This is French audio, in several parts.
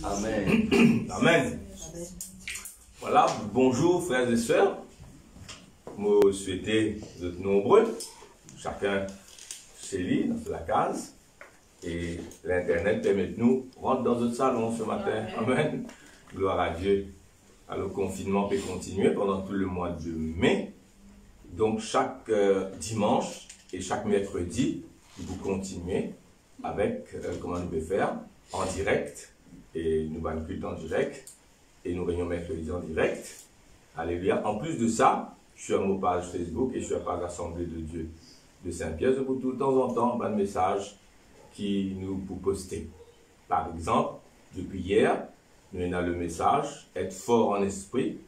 Amen. Amen. Voilà, bonjour frères et sœurs. Moi, souhaitez vous êtes nombreux. Chacun chez lui, dans la case. Et l'Internet permet de nous rentrer dans notre salon ce matin. Amen. Gloire à Dieu. Alors, le confinement peut continuer pendant tout le mois de mai. Donc, chaque dimanche et chaque mercredi, vous continuez avec, comment nous pouvons faire, en direct. Et nous allons culte en direct. Et nous réunions mercredi en direct. Alléluia. En plus de ça, je suis à mon page Facebook et je suis à la page Assemblée de Dieu de Saint-Pierre. Je vous de temps en temps un message qui nous pour poster. Par exemple, depuis hier, nous avons le message être fort en esprit,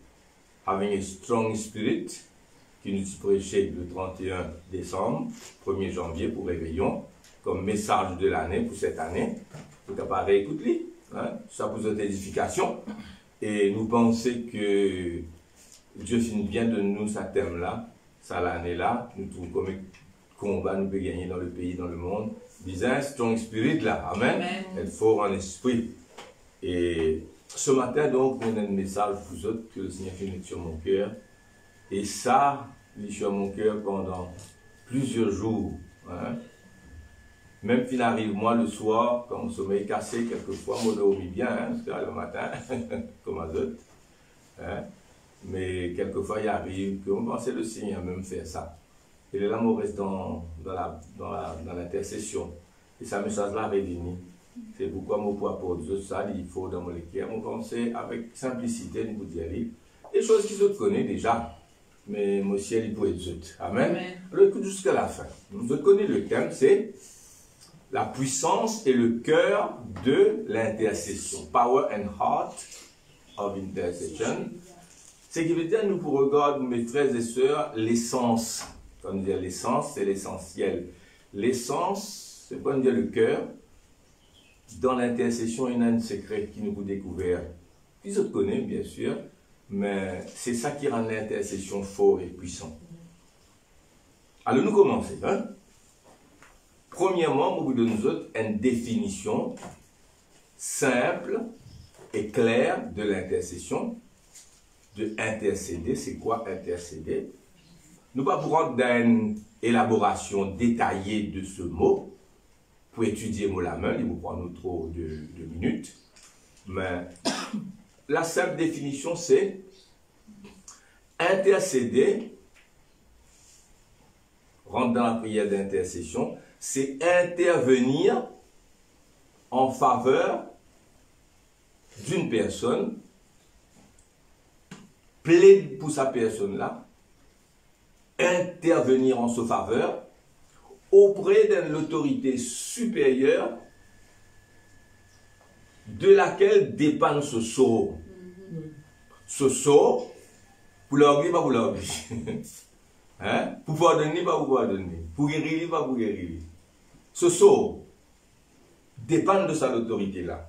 having a strong spirit, qui nous prêchait le 31 décembre, 1er janvier pour réveillon, comme message de l'année pour cette année. Vous n'avez pas réécouté, hein? Ça pour votre édification. Et nous pensons que Dieu finit bien de nous ce thème-là, ça l'année-là, nous trouvons comme un combat nous peut gagner dans le pays, dans le monde. Disant strong spirit là, amen. Être fort en esprit. Et ce matin, donc, on a un message pour vous autres que le Seigneur fait sur mon cœur. Et ça, il est sur mon cœur pendant plusieurs jours. Hein. Même s'il arrive, moi, le soir, quand mon sommeil est cassé, quelquefois, moi, je dormis bien, hein, le matin, comme à d'autres. Hein. Mais quelquefois, il arrive qu'on pense que le Seigneur même faire ça. Et là, on reste dans l'intercession. Et ça message-là réuni. C'est pourquoi mon poids pour Dieu, ça, il faut dans mon cœur, on pense avec simplicité, nous vous dire, des choses qu'ils autres connaissent déjà. Mais mon ciel, il peut être Dieu. Amen. Amen. Alors écoute jusqu'à la fin. Vous connaissez le thème, c'est la puissance et le cœur de l'intercession. Power and heart of intercession. Ce qui veut dire, nous pour regarder, mes frères et sœurs, l'essence. Quand on dit l'essence, c'est l'essentiel. L'essence, c'est quand on dit le cœur. Dans l'intercession, il y a un secret qui nous vous découvert. Ils autres connaissent, bien sûr, mais c'est ça qui rend l'intercession fort et puissant. Alors, nous commençons. Hein? Premièrement, vous donne nous autres une définition simple et claire de l'intercession. De intercéder, c'est quoi intercéder? Nous ne pouvons pas rentrer dans une élaboration détaillée de ce mot. Pour étudier mot la main, il vous prend nous trop de minutes. Mais la simple définition, c'est intercéder, rentre dans la prière d'intercession, c'est intervenir en faveur d'une personne, plaider pour sa personne-là, intervenir en sa faveur, auprès de l'autorité supérieure de laquelle dépend ce sort. Ce sort, pour l'orgueil, pas pour l'orgueil. Hein? Pour pouvoir donner, pas pour pouvoir donner. Pour guérir, pas pour guérir. Ce sort dépend de sa autorité-là.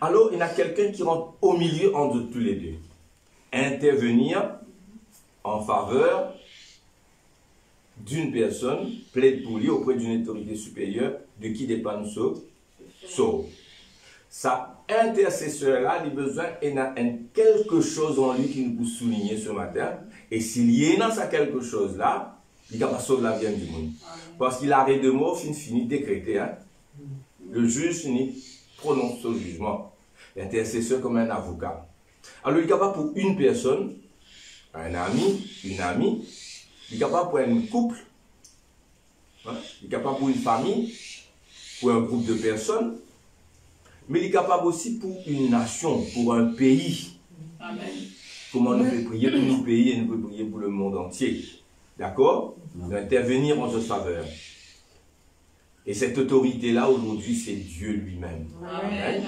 Alors, il y a quelqu'un qui rentre au milieu entre tous les deux. Intervenir en faveur d'une personne, plaide pour lui auprès d'une autorité supérieure de qui dépend ce sort. Sa intercesseur-là, il a besoin de quelque chose en lui qui nous peut souligner ce matin. Et s'il y a dans ça quelque chose-là, il va sauver la vie du monde. Parce qu'il arrête de mots, fini décrété. Hein? Le juge finit prononce ce jugement. L'intercesseur comme un avocat. Alors il est capable pour une personne, un ami, une amie, il est capable pour un couple, hein? Il est capable pour une famille, pour un groupe de personnes, mais il est capable aussi pour une nation, pour un pays. Amen. Comment nous pouvons prier pour nos pays et nous pouvons prier pour le monde entier. D'accord? D'intervenir en sa faveur. Et cette autorité-là, aujourd'hui, c'est Dieu lui-même. Amen.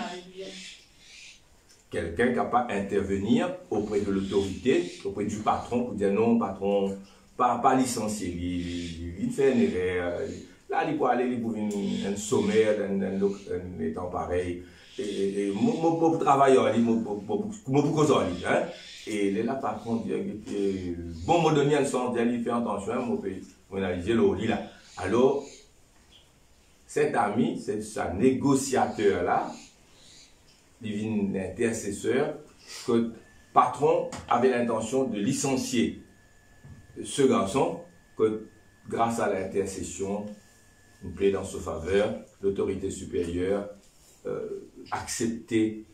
Quelqu'un capable d'intervenir auprès de l'autorité, auprès du patron, pour dire non, patron, pas licencié, il fait une erreur. Là, il peut aller pour un sommaire, un étant pareil. Et mon travailleur, mon cause et là, par contre, bon, mon donné un sens, il fait attention, mon analyser le là. Alors, cet ami, c'est sa négociateur là, divine intercesseur, que le patron avait l'intention de licencier ce garçon, que grâce à l'intercession, une plaide en sa faveur, l'autorité supérieure accepter,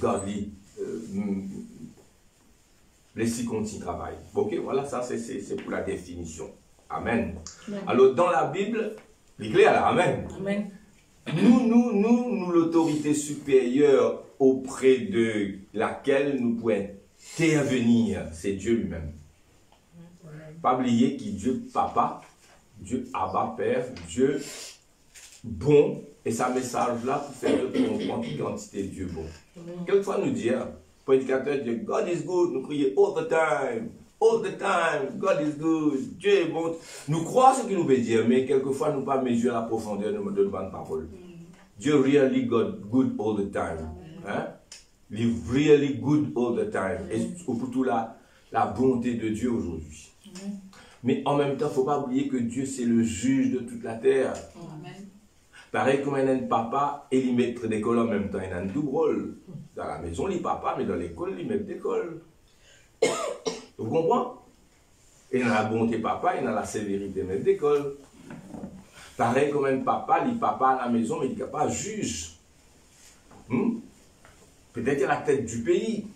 garder, laisser continuer travail. Ok, voilà, ça c'est pour la définition. Amen. Amen. Alors dans la Bible, l'église là, amen. Amen. Nous l'autorité supérieure auprès de laquelle nous pouvons intervenir, c'est Dieu lui-même. Pas oublier qu'il Dieu Papa, Dieu Abba Père, Dieu bon, et sa message là pour faire comprendre l'identité de Dieu bon. Quelquefois nous dire, prédicateur de God is good, nous crions all the time, God is good, Dieu est bon. Nous croyons ce qu'il nous veut dire, mais quelquefois nous ne pas mesurer la profondeur de notre parole. Dieu really good all the time. Hein? Live really good all the time. Et pour tout la bonté de Dieu aujourd'hui. Mais en même temps, il ne faut pas oublier que Dieu c'est le juge de toute la terre. Amen. Pareil comme un papa et il met d'école en même temps, il a un double rôle. Dans la maison, il est papa, mais dans l'école, il met d'école. Vous comprenez? Il a la bonté papa, il a la sévérité même d'école. Pareil comme un papa, il est papa à la maison, mais il n'est pas juge. Peut-être qu'il a la tête du pays.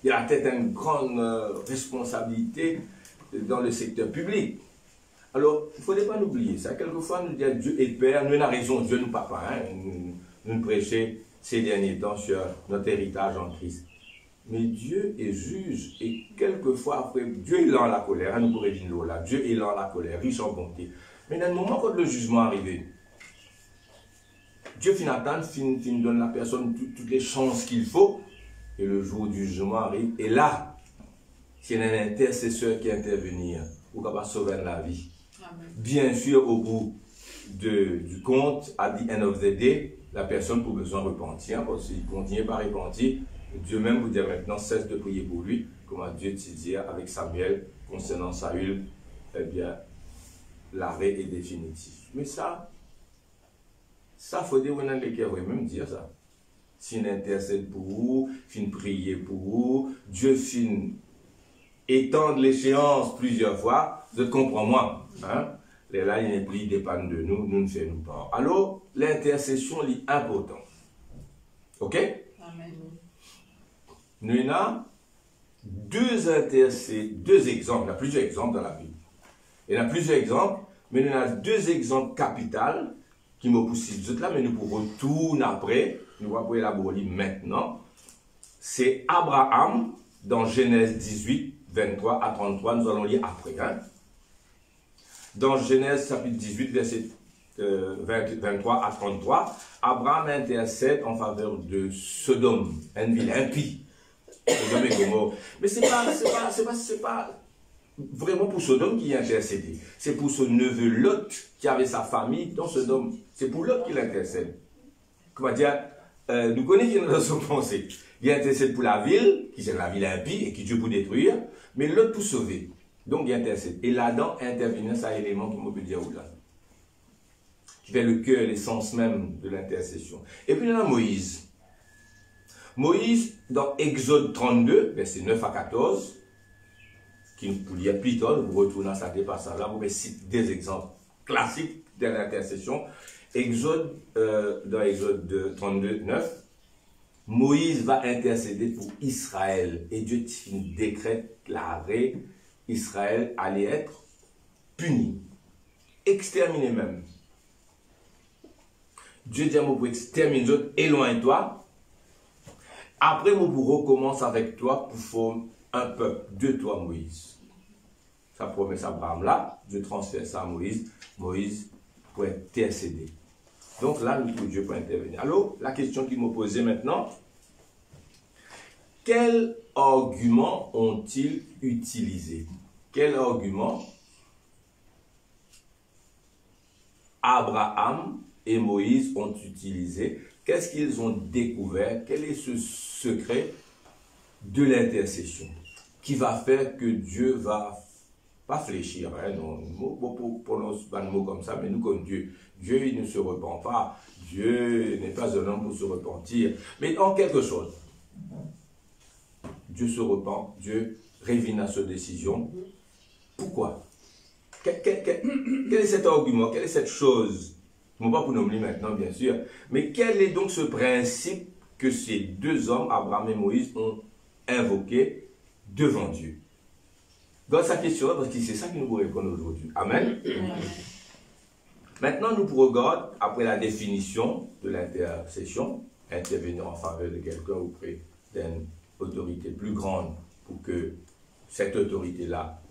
Il a peut-être une grande responsabilité dans le secteur public. Alors, il ne faudrait pas l'oublier. Ça, quelquefois, nous disons Dieu est Père, nous avons raison, Dieu nous papa. Hein? Nous prêchons ces derniers temps sur notre héritage en Christ. Mais Dieu est juge. Et quelquefois, après, Dieu est lent à la colère. Hein? Nous pourrions dire là, Dieu est lent à la colère, riche en bonté. Mais dans le moment quand le jugement arrive, Dieu finit attendre, finit donne à la personne toutes les chances qu'il faut. Et le jour du jugement arrive. Et là, s'il y a un intercesseur qui intervenir, ou capable de sauver la vie. Amen. Bien sûr, au bout du compte, à the end of the day, la personne pour besoin de repentir, parce qu'il continue par repentir, Dieu même vous dit maintenant, cesse de prier pour lui, comme Dieu te dit avec Samuel, concernant Saül, eh bien, l'arrêt est définitif. Mais ça, il faut dire, on a les cœurs, même dire ça. S'il intercède pour vous, fin prier pour vous, Dieu fin étendre l'échéance plusieurs fois, je comprends moi. Hein? Les là, il n'est plus dépendent de nous, nous ne faisons pas. Alors, l'intercession est importante. Ok? Amen. Nous avons deux exemples, il y a plusieurs exemples dans la Bible. Il y a plusieurs exemples, mais nous avons deux exemples capitaux qui me poussent d'autres là, mais nous pourrons retourner après, nous allons élaborer maintenant. C'est Abraham, dans Genèse 18, 23 à 33, nous allons lire après. Hein? Dans Genèse chapitre 18, verset 23 à 33, Abraham intercède en faveur de Sodome, une ville impie. Sodome et Gomorrhe. Mais c'est pas vraiment pour Sodome qui a intercédé. C'est pour son neveu Lot qui avait sa famille dans Sodome. C'est pour Lot qu'il intercède. Comment dire, nous connaissons dans son pensée. Il intercède pour la ville, qui c'est la ville impie et qui Dieu pour détruire, mais l'autre pour sauver. Donc il intercède. Et là-dedans intervient ça élément qui peut dire là, qui fait le cœur, l'essence même de l'intercession. Et puis il y a Moïse. Moïse, dans Exode 32, versets 9 à 14, qui nous lire plus tard, nous retournons à ça dépassage là, vous citer des exemples classiques de l'intercession. Dans Exode 32, 9, Moïse va intercéder pour Israël. Et Dieu décrète l'arrêt. Israël allait être puni. Exterminé même. Dieu dit à moi pour exterminer, éloigne-toi. Après, moi pour recommence avec toi pour former un peuple de toi, Moïse. Sa promesse à Abraham là, Dieu transfère ça à Moïse. Moïse pour intercéder. Donc là, Dieu peut intervenir. Alors, la question qu'il m'a posée maintenant, quels arguments ont-ils utilisés? Quels arguments Abraham et Moïse ont utilisé? Qu'est-ce qu'ils ont découvert? Quel est ce secret de l'intercession qui va faire que Dieu va pas fléchir, hein, non, pour prononcer pas de mots comme ça, mais nous comme Dieu, il ne se repent pas, Dieu n'est pas un homme pour se repentir, mais en quelque chose. Dieu se repent, Dieu révine à sa décision. Pourquoi? Quel est cet argument? Quelle est cette chose? Non pas pour nommer maintenant, bien sûr, mais quel est donc ce principe que ces deux hommes, Abraham et Moïse, ont invoqué devant Dieu? Dans sa question, parce que c'est ça qui nous répond aujourd'hui. Amen. Amen. Maintenant, nous regarder, après la définition de l'intercession, intervenir en faveur de quelqu'un auprès d'une autorité plus grande pour que cette autorité-là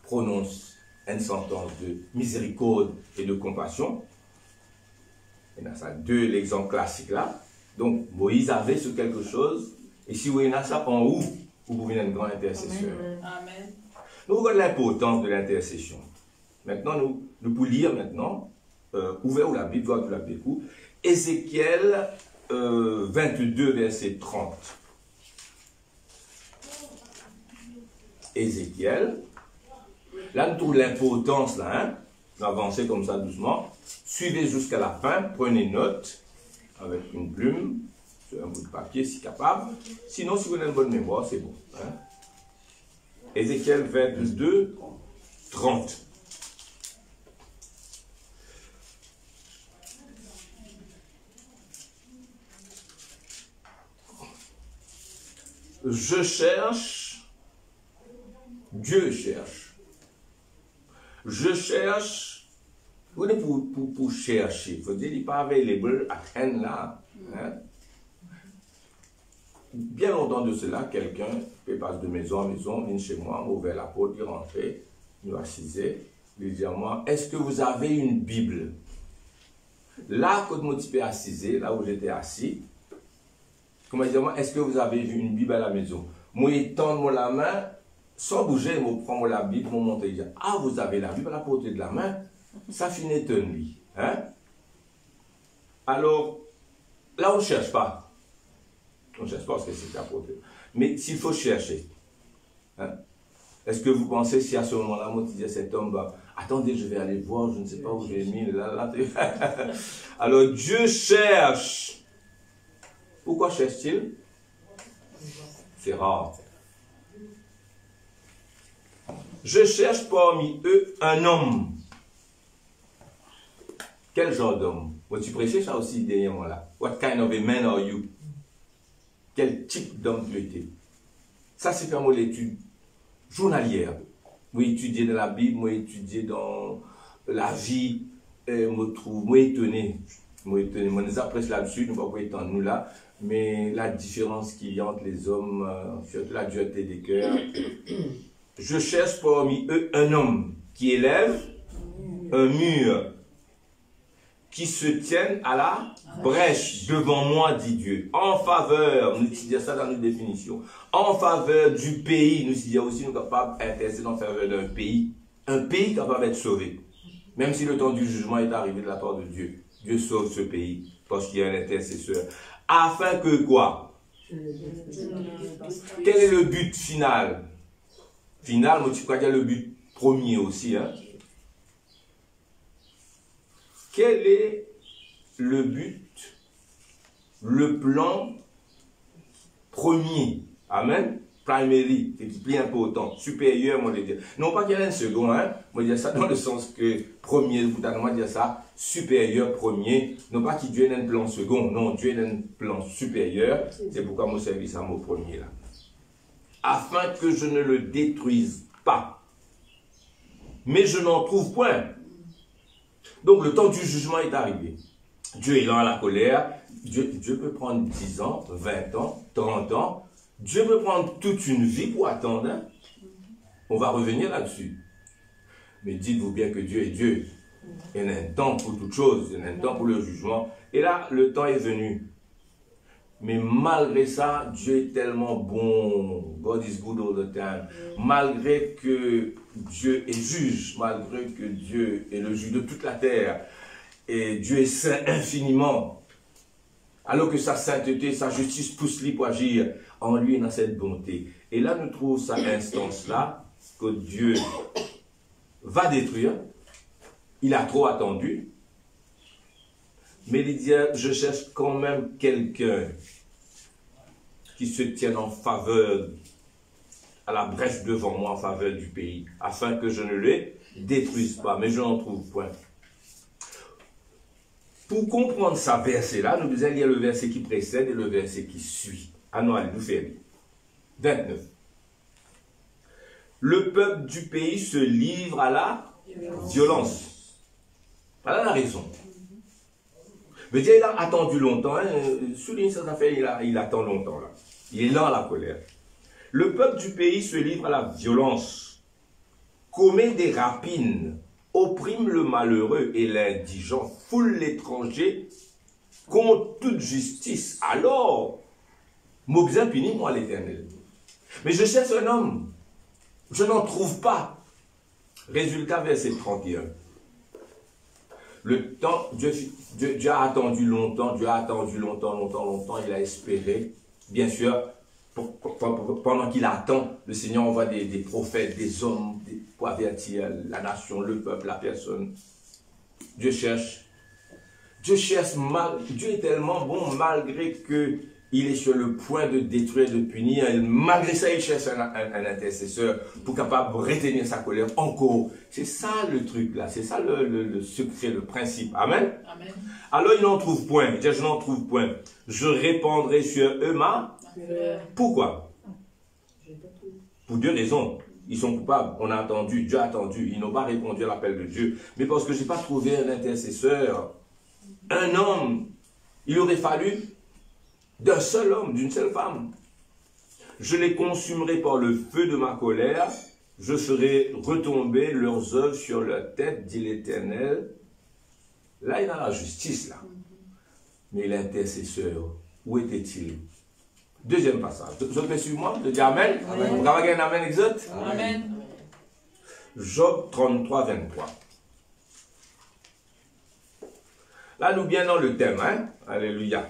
prononce une sentence de miséricorde et de compassion. Il y a ça deux, l'exemple classique là. Donc, Moïse avait ce quelque chose, et si vous avez ça en haut, vous pouvez être un grand intercesseur. Amen. Nous regardons l'importance de l'intercession. Maintenant, nous pouvons lire maintenant, ouvert la Bible, voir la Bible, Ézéchiel 22, verset 30. Ézéchiel, là nous trouvons l'importance, là, hein? On va avancer comme ça doucement. Suivez jusqu'à la fin, prenez note avec une plume, sur un bout de papier si capable. Sinon, si vous avez une bonne mémoire, c'est bon. Hein? Ézéchiel 22, 30. Je cherche, Dieu cherche. Je cherche, vous êtes pour chercher. Il faut dire qu'il n'est pas available à rien là. Hein? Bien longtemps de cela, quelqu'un peut passer de maison en maison, vient chez moi, ouvert la porte, il rentrait, il assisait, il dit à moi, est-ce que vous avez une Bible? Là, quand mon type est assisé, là où j'étais assis, comment dire, est-ce que vous avez vu une Bible à la maison? Moi, il tend la main, sans bouger, il prend la Bible, il monte et dit, ah, vous avez la Bible à la portée de la main? Ça finit de lui. Hein? Alors, là, on ne cherche pas. On ne cherche pas parce que c'est à portée. Mais s'il faut chercher, hein? Est-ce que vous pensez si à ce moment-là, moi, tu dis à cet homme, bah, attendez, je vais aller voir, je ne sais pas où j'ai mis, là. Alors, Dieu cherche. Pourquoi cherche-t-il? C'est rare. Je cherche parmi eux un homme. Quel genre d'homme? Moi, tu prêchais ça aussi derrière là. What kind of a man are you? Quel type d'homme tu étais? Ça, c'est vraiment l'étude journalière. Moi, étudier dans la Bible, moi, étudier dans la vie, moi, étonné. Moi, nous apprenons là-dessus, nous ne pouvons pas étendre nous là. Mais la différence qu'il y a entre les hommes, surtout la dureté des cœurs. Je cherche parmi eux un homme qui élève un mur, qui se tienne à la brèche devant moi, dit Dieu, en faveur, nous disons ça dans nos définitions, en faveur du pays, nous disons aussi, nous sommes capables d'intercéder en faveur d'un pays capable d'être sauvé. Même si le temps du jugement est arrivé de la part de Dieu, Dieu sauve ce pays, parce qu'il y a un intercesseur. Afin que quoi? Quel est le but final? Final, moi, tu crois qu'il y a le but premier aussi. Hein? Quel est le but, le plan premier? Amen? Primary, c'est plus important, supérieur, moi je dire. Non pas qu'il y ait un second, hein? Moi je dis ça dans le sens que premier, vous allez dire ça, supérieur, premier. Non pas qu'il Dieu ait un plan second, non, Dieu ait un plan supérieur. C'est pourquoi moi servis ça mot premier là. Afin que je ne le détruise pas. Mais je n'en trouve point. Donc le temps du jugement est arrivé. Dieu est là à la colère. Dieu peut prendre 10 ans, 20 ans, 30 ans. Dieu peut prendre toute une vie pour attendre. Hein? On va revenir là-dessus. Mais dites-vous bien que Dieu est Dieu. Il y a un temps pour toute chose. Il y a un temps pour le jugement. Et là, le temps est venu. Mais malgré ça, Dieu est tellement bon. God is good all the time. Malgré que Dieu est juge, malgré que Dieu est le juge de toute la terre, et Dieu est saint infiniment, alors que sa sainteté, sa justice pousse lui pour agir, en lui dans cette bonté. Et là, nous trouvons cette instance-là, que Dieu va détruire. Il a trop attendu. Mais il dit, je cherche quand même quelqu'un qui se tienne en faveur, à la brèche devant moi en faveur du pays, afin que je ne le détruise pas, mais je n'en trouve point. Pour comprendre ce verset-là, nous devons lire le verset qui précède et le verset qui suit. Ah non, allez, nous faisons 29. Le peuple du pays se livre à la violence. Voilà la raison. Mais Dieu, il a attendu longtemps. Hein. Souligne cette affaire, il attend longtemps. Là. Il est lent à la colère. Le peuple du pays se livre à la violence, commet des rapines, opprime le malheureux et l'indigent, foule l'étranger contre toute justice. Alors, mot bien puni, moi l'Éternel. Mais je cherche un homme. Je n'en trouve pas. Résultat, verset 31. Le temps, Dieu a attendu longtemps, il a espéré. Bien sûr, pendant qu'il attend, le Seigneur envoie des prophètes, des hommes, pour avertir la nation, le peuple, la personne. Dieu cherche. Dieu est tellement bon, malgré que il est sur le point de détruire, de punir. Et malgré ça, il cherche un intercesseur pour capable de retenir sa colère encore. C'est ça le truc là. C'est ça le secret, le principe. Amen. Amen. Alors il n'en trouve point. Il dit, je n'en trouve point. Je répandrai sur eux ma... Pourquoi? Pour deux raisons. Ils sont coupables. On a attendu. Dieu a attendu. Ils n'ont pas répondu à l'appel de Dieu. Mais parce que je n'ai pas trouvé un intercesseur. Un homme. Il aurait fallu d'un seul homme, d'une seule femme. Je les consumerai par le feu de ma colère, je ferai retomber leurs œuvres sur leur tête, dit l'Éternel. Là, il a la justice, là. Mais l'intercesseur, où était-il? Deuxième passage. Vous êtes sur moi? Je dis Amen. Amen. Vous avez un Amen, exode? Amen. Job 33, 23. Là, nous bien dans le thème, hein? Alléluia.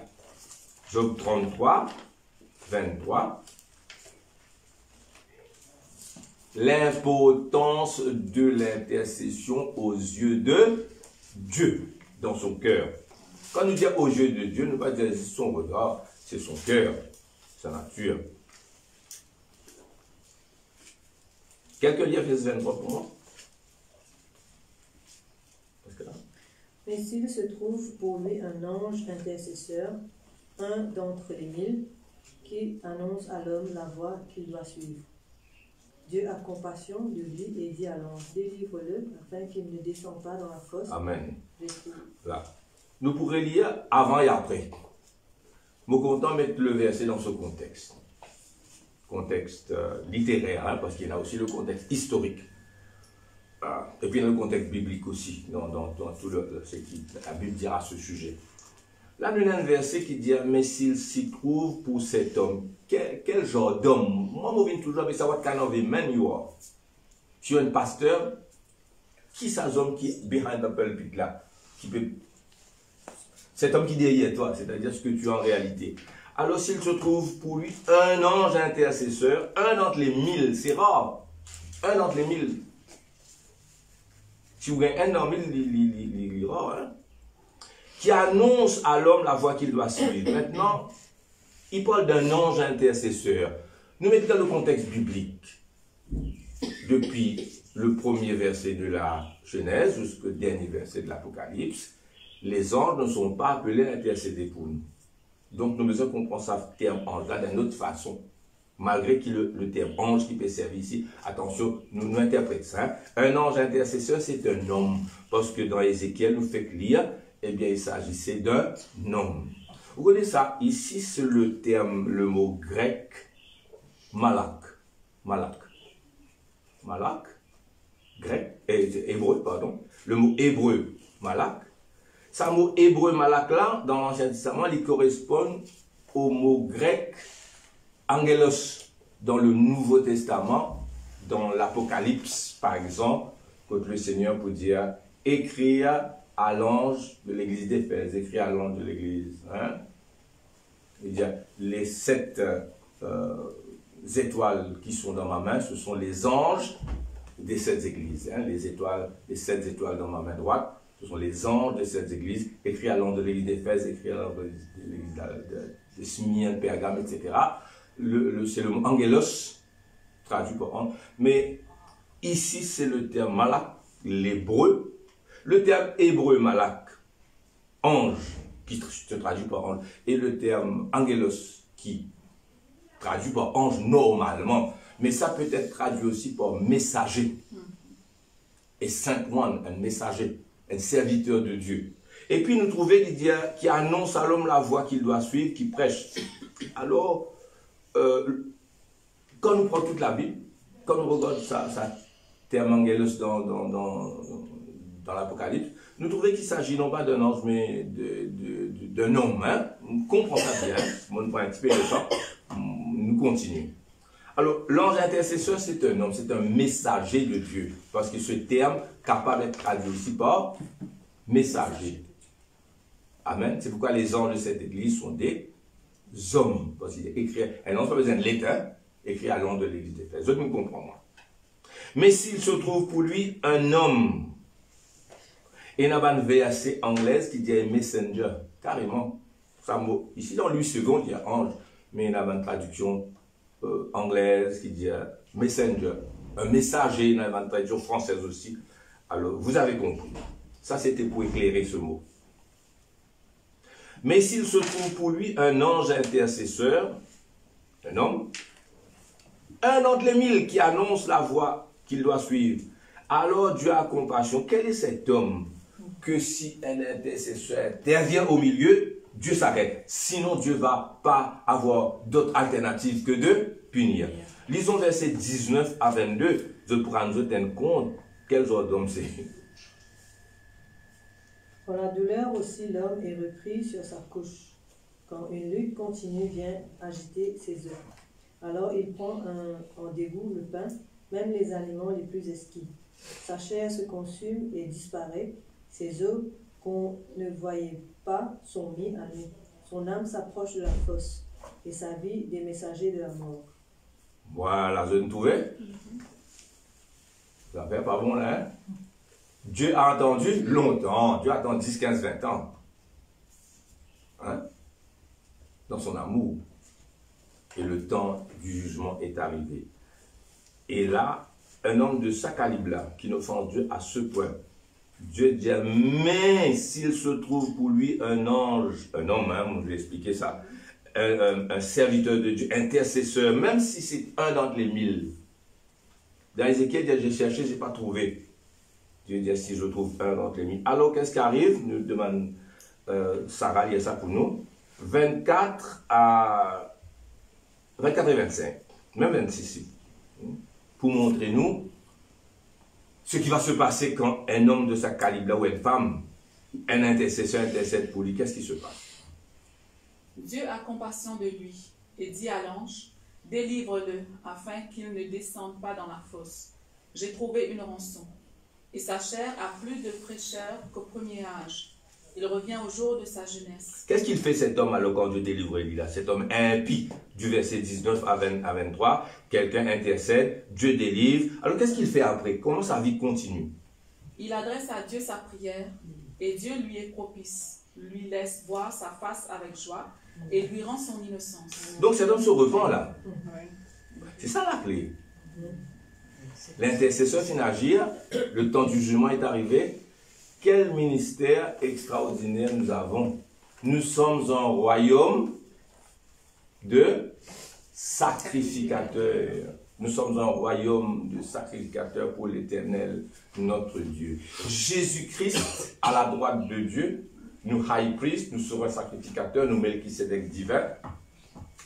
Job 33, 23. L'importance de l'intercession aux yeux de Dieu, dans son cœur. Quand nous disons aux yeux de Dieu, nous ne pas dire son regard, c'est son cœur, sa nature. Quelqu'un lit Ephésiens 23 pour moi? Mais s'il se trouve pour lui un ange intercesseur, un d'entre les 1000, qui annonce à l'homme la voie qu'il doit suivre. Dieu a compassion de lui et dit à l'ange, délivre-le afin qu'il ne descende pas dans la fosse. Amen. Là. Nous pourrions lire avant et après. Je suis content de mettre le verset dans ce contexte. Contexte littéraire, hein, parce qu'il y a aussi le contexte historique. Et puis il y a le contexte biblique aussi, dans tout ce qui la Bible dira à ce sujet. Là, nous avons un verset qui dit, mais s'il s'y trouve pour cet homme, quel genre d'homme? Moi, je viens toujours avec ça, what kind of a man you are? Tu es un pasteur, qui c'est homme qui est behind the pulpit là? Cet homme qui est derrière toi, c'est-à-dire ce que tu es en réalité. Alors, s'il se trouve pour lui un ange intercesseur, un d'entre les 1000, c'est rare, un d'entre les 1000. Si vous avez un dans 1000, il est rare, hein? Qui annonce à l'homme la voie qu'il doit suivre. Maintenant, il parle d'un ange intercesseur. Nous mettons dans le contexte biblique. Depuis le premier verset de la Genèse jusqu'au dernier verset de l'Apocalypse, les anges ne sont pas appelés à intercéder pour nous. Donc nous devons comprendre ce terme ange-là d'une autre façon. Malgré que le terme ange qui peut servir ici, attention, nous interprétons ça. Un ange intercesseur, c'est un homme. Parce que dans Ézéchiel, nous fait lire, eh bien, il s'agissait d'un homme. Vous connaissez ça? Ici, c'est le terme, le mot grec, malak. Malak. Malak, grec, hébreu, pardon. Le mot hébreu, malak. Ce mot hébreu, malak là, dans l'Ancien Testament, il correspond au mot grec, angelos, dans le Nouveau Testament, dans l'Apocalypse, par exemple, quand le Seigneur peut dire, écrire à l'ange de l'église d'Éphèse, écrit à l'ange de l'église. Hein? Il dit, les 7 étoiles qui sont dans ma main, ce sont les anges des 7 églises. Hein? Les 7 étoiles dans ma main droite, Ce sont les anges de cette église, écrits à l'ange de l'église d'Éphèse, écrits à l'ange de l'église de Smyrne, Pergame, etc. C'est le mot angelos, traduit par ange. Mais ici, c'est le terme malak, l'hébreu. Le terme hébreu malak, ange, qui se traduit par ange, et le terme angelos, qui traduit par ange normalement. Mais ça peut être traduit aussi par messager. Et Saint One, un messager, un serviteur de Dieu. Et puis nous trouvons qui annonce à l'homme la voie qu'il doit suivre, qui prêche. Alors, quand nous prenons toute la Bible, quand on regarde ça terme angelos dans l'Apocalypse, nous trouvons qu'il s'agit non pas d'un ange, mais d'un homme. Hein? On comprend ça bien. On prend un petit peu de temps. Nous continuons. Alors, l'ange intercesseur, c'est un homme, c'est un messager de Dieu. Parce que ce terme, capable d'être traduit aussi par messager. Amen. C'est pourquoi les anges de cette église sont des hommes. Parce qu'il est écrit, un ange n'a pas besoin de lettres, hein, écrit à l'ange de l'église d'Éphèse. Je me comprends, moi. Mais s'il se trouve pour lui un homme, et il y a une verset anglaise qui dit messenger, carrément. Ici, dans lui second, il y a ange, mais il y a une traduction anglaise qui dit messenger, un messager, il y a une traduction française aussi. Alors, vous avez compris. Ça, c'était pour éclairer ce mot. Mais s'il se trouve pour lui un ange intercesseur, un homme, un entre les mille qui annonce la voie qu'il doit suivre, alors Dieu a compassion. Quel est cet homme que si un intercesseur intervient au milieu, Dieu s'arrête. Sinon, Dieu ne va pas avoir d'autre alternative que de punir. Lisons versets 19 à 22. Je pourrais nous tenir compte quel genre d'homme c'est. Dans la douleur aussi, l'homme est repris sur sa couche, quand une lutte continue vient agiter ses œufs. Alors il prend en dégoût le pain, même les aliments les plus exquis. Sa chair se consume et disparaît, ses os qu'on ne voyait pas sont mis à nu. Son âme s'approche de la fosse, et sa vie des messagers de la mort. Voilà, je ne trouvais. Ça fait pas bon là, hein? Dieu a attendu longtemps. Dieu attend 10, 15, 20 ans. Hein? Dans son amour. Et le temps du jugement est arrivé. Et là, un homme de ce calibre-là, qui n'offense Dieu à ce point, Dieu dit, mais s'il se trouve pour lui un ange, un homme, hein, je vais expliquer ça, un serviteur de Dieu, intercesseur, même si c'est un d'entre les 1000. Dans Ézéchiel, il dit, j'ai cherché, je n'ai pas trouvé. Dieu dit, si je trouve un d'entre les 1000. Alors, qu'est-ce qui arrive? Nous demande Sarah, il y a ça pour nous. 24 et 25, même 26, pour montrer nous ce qui va se passer quand un homme de sa calibre ou une femme, un intercesseur intercède pour lui. Qu'est-ce qui se passe? Dieu a compassion de lui et dit à l'ange, délivre-le afin qu'il ne descende pas dans la fosse. J'ai trouvé une rançon. Et sa chair a plus de fraîcheur qu'au premier âge. Il revient au jour de sa jeunesse. Qu'est-ce qu'il fait cet homme alors quand Dieu délivre lui là? Cet homme impie, du verset 19 à 23, quelqu'un intercède, Dieu délivre. Alors qu'est-ce qu'il fait après? Comment sa vie continue? Il adresse à Dieu sa prière et Dieu lui est propice, lui laisse voir sa face avec joie et lui rend son innocence. Donc cet homme se repent là. C'est ça la clé. L'intercesseur finit d'agir, le temps du jugement est arrivé. Quel ministère extraordinaire nous avons. Nous sommes un royaume de sacrificateurs. Nous sommes un royaume de sacrificateurs pour l'Éternel, notre Dieu. Jésus-Christ, à la droite de Dieu, nous high priest, nous serons sacrificateurs, nous Melchisédek divin,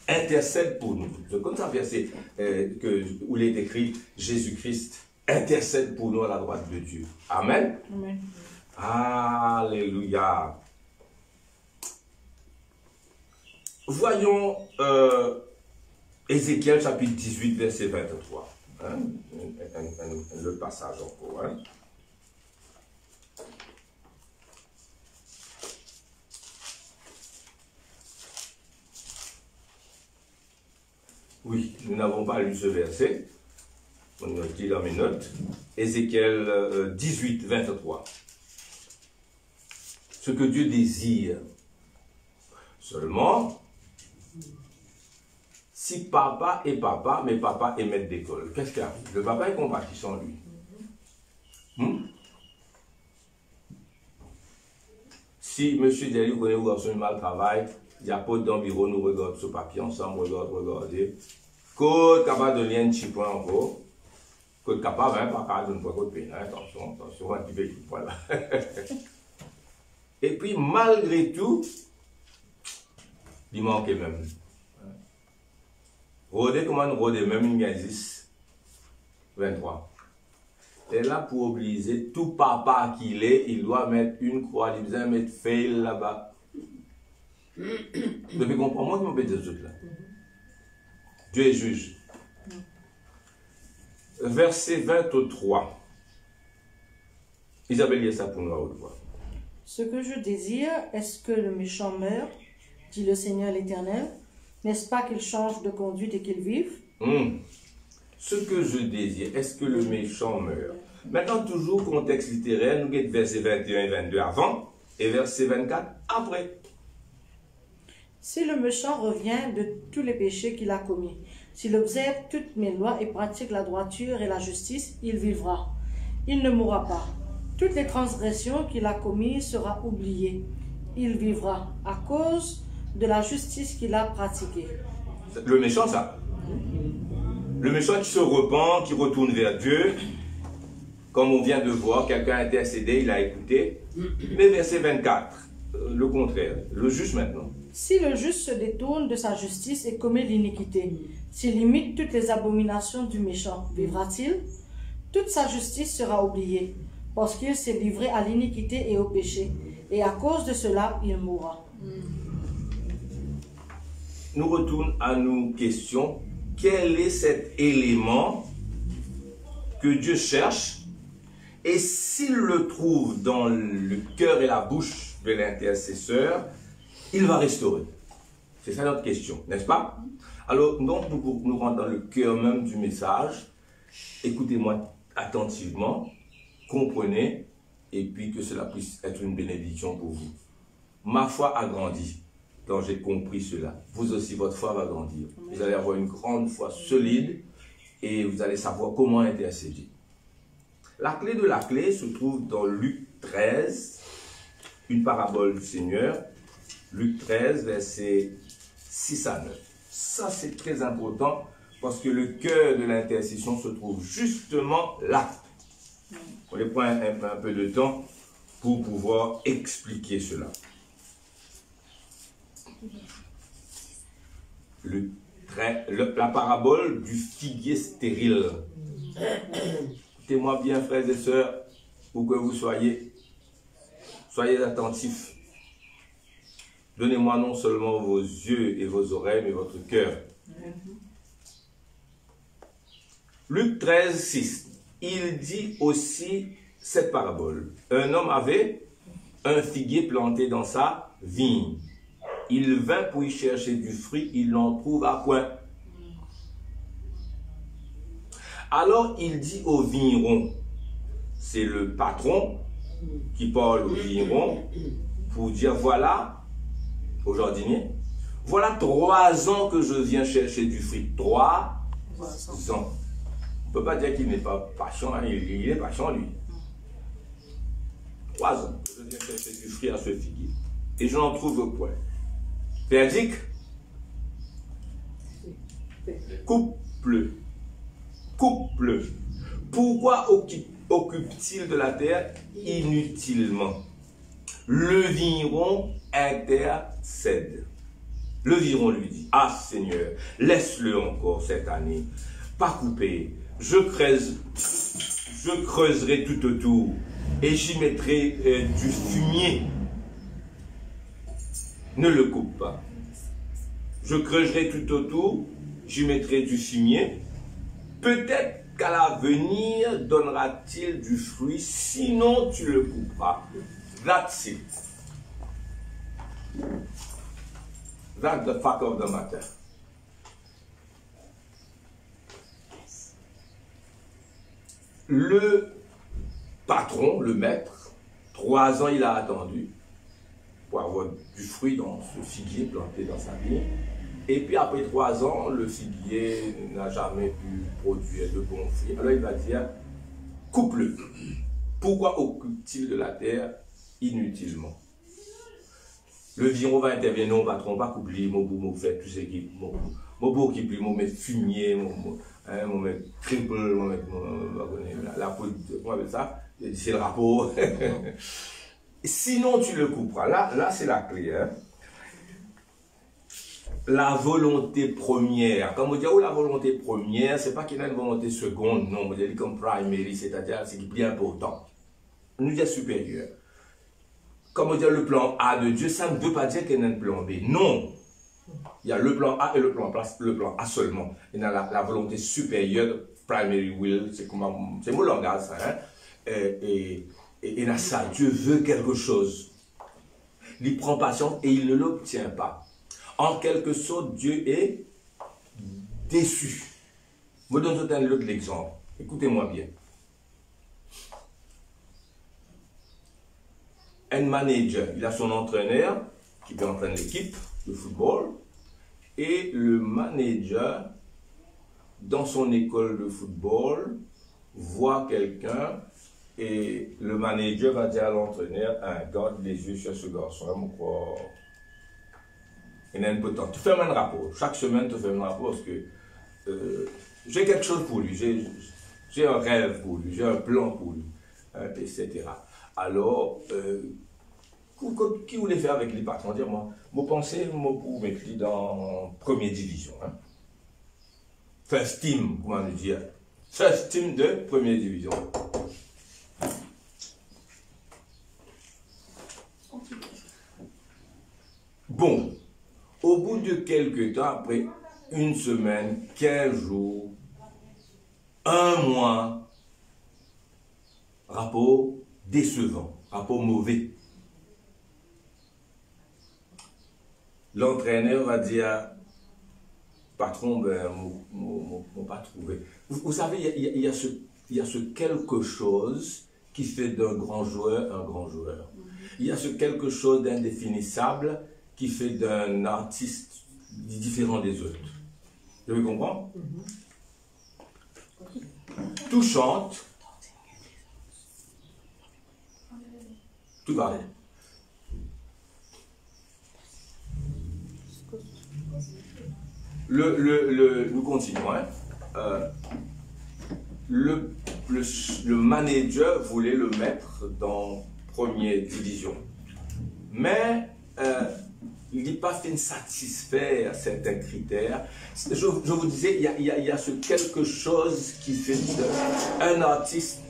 intercède pour nous. C'est comme ça verset où il est écrit Jésus-Christ intercède pour nous à la droite de Dieu. Amen. Amen. Alléluia. Voyons Ézéchiel chapitre 18 verset 23. Hein? Le passage encore. Hein? Oui, nous n'avons pas lu ce verset. On note dans mes notes. Ézéchiel 18, 23. ce que Dieu désire. Seulement, si papa est papa, mais papa est maître d'école, qu'est-ce qu'il y a? Le papa est compatissant, lui. Si M. Deli connaît où garçon mal travail, il y a pas d'environ, nous regardons ce papier ensemble, regardez. Code capable de lien de petit point encore. Code capable, hein, pas capable de ne pas de peine. Attention, un petit peu de point là. Et puis, malgré tout, il manquait même. Rodez comment nous rodez même une gazis 23. Et là, pour obliger tout papa qu'il est, il doit mettre une croix, il doit mettre fail là-bas. Depuis qu'on comprend, moi qui m'appelle des autres là. Dieu est juge. Verset 23. Isabelle, il y a ça pour nous à haute voix. Ce que je désire, est-ce que le méchant meure, dit le Seigneur l'Éternel? N'est-ce pas qu'il change de conduite et qu'il vive? Ce que je désire, est-ce que le méchant meurt? Maintenant, toujours contexte littéraire, nous avons verset 21 et 22 avant, et verset 24 après. Si le méchant revient de tous les péchés qu'il a commis, s'il observe toutes mes lois et pratique la droiture et la justice, il vivra. Il ne mourra pas. Toutes les transgressions qu'il a commises seront oubliées. Il vivra à cause de la justice qu'il a pratiquée. Le méchant, ça. Le méchant qui se repent, qui retourne vers Dieu. Comme on vient de voir, quelqu'un a intercédé, il a écouté. Mais verset 24, le contraire. Le juste maintenant. Si le juste se détourne de sa justice et commet l'iniquité, s'il imite toutes les abominations du méchant, vivra-t-il? Toute sa justice sera oubliée, parce qu'il s'est livré à l'iniquité et au péché, et à cause de cela, il mourra. Nous retournons à nos questions. Quel est cet élément que Dieu cherche? Et s'il le trouve dans le cœur et la bouche de l'intercesseur, il va restaurer. C'est ça notre question, n'est-ce pas? Alors, donc, nous rentrons dans le cœur même du message. Écoutez-moi attentivement, comprenez, et puis que cela puisse être une bénédiction pour vous. Ma foi a grandi quand j'ai compris cela. Vous aussi, votre foi va grandir. Vous allez avoir une grande foi solide et vous allez savoir comment intercéder. La clé de la clé se trouve dans Luc 13, une parabole du Seigneur. Luc 13, versets 6 à 9. Ça, c'est très important parce que le cœur de l'intercession se trouve justement là. On va prendre un peu de temps pour pouvoir expliquer cela. La parabole du figuier stérile. Écoutez-moi bien, frères et sœurs, où que vous soyez attentifs. Donnez-moi non seulement vos yeux et vos oreilles, mais votre cœur. Luc 13, 6. Il dit aussi cette parabole. Un homme avait un figuier planté dans sa vigne. Il vint pour y chercher du fruit, il n'en trouva point. Alors il dit au vigneron, c'est le patron qui parle au vigneron pour dire voilà, au jardinier, voilà 3 ans que je viens chercher du fruit. 3 ans. On ne peut pas dire qu'il n'est pas patient, hein, il est patient lui. 3 ans que je viens chercher du fruit à ce figuier. Et je n'en trouve point. Verdict, coupe-le. Coupe-le. Pourquoi occupe-t-il de la terre inutilement? Le vigneron intercède. Le vigneron lui dit, ah Seigneur, laisse-le encore cette année, pas couper. Je creuserai tout autour et j'y mettrai du fumier. Ne le coupe pas. Je creuserai tout autour, j'y mettrai du fumier. Peut-être qu'à l'avenir donnera-t-il du fruit, sinon tu le couperas. That's it. That's the fact of the matter. Le patron, le maître, 3 ans il a attendu. pour avoir du fruit dans ce figuier planté dans sa vie. Et puis après 3 ans, le figuier n'a jamais pu produire de bons fruits. Alors il va dire, coupe-le. Pourquoi occupe-t-il de la terre inutilement? Le vigneron va intervenir, non, patron, pas couper, mon fait tout ce qui mon qui plie, mon mettre fumier, mon mettre triple, mon mettre la poudre, comment on appelle ça? C'est le rapport. Sinon, tu le couperas. Là c'est la clé. Hein? La volonté première. Quand on dit la volonté première, c'est pas qu'il y a une volonté seconde, non, on dit comme primary, c'est-à-dire c'est qui est plus important. On nous dit supérieur. Comme on dit le plan A de Dieu, ça ne veut pas dire qu'il y a un plan B. Non. Il y a le plan A et le plan A seulement. Il y a la volonté supérieure, primary will, c'est mon langage, ça. Hein? Et là, ça, Dieu veut quelque chose. Il prend patience et il ne l'obtient pas. En quelque sorte, Dieu est déçu. Je vous donne un autre exemple. Écoutez-moi bien. Un manager, il a son entraîneur qui peut entraîner l'équipe de football. Et le manager, dans son école de football, voit quelqu'un et le manager va dire à l'entraîneur, garde les yeux sur ce garçon. Il a un peu de temps. Tu fais un rapport. Chaque semaine, tu fais un rapport parce que j'ai quelque chose pour lui. J'ai un rêve pour lui. J'ai un plan pour lui. Etc. Alors, qui voulait faire avec les patrons? Dire-moi, moi pensez pour mettre lui dans première division. Hein? First team, comment le dire? First team de première division. Bon, au bout de quelques temps, après une semaine, 15 jours, 1 mois, rapport décevant, rapport mauvais. L'entraîneur va dire, patron, ben, m'ont pas trouvé. Vous savez, il y a ce quelque chose qui fait d'un grand joueur un grand joueur. Il y a ce quelque chose d'indéfinissable qui fait d'un artiste différent des autres. Vous me comprenez? Tout chante, tout va bien. Nous continuons. Hein. Le manager voulait le mettre dans première division. Mais il n'est pas fait satisfaire certains critères. Je vous disais, il y a ce quelque chose qui fait un artiste,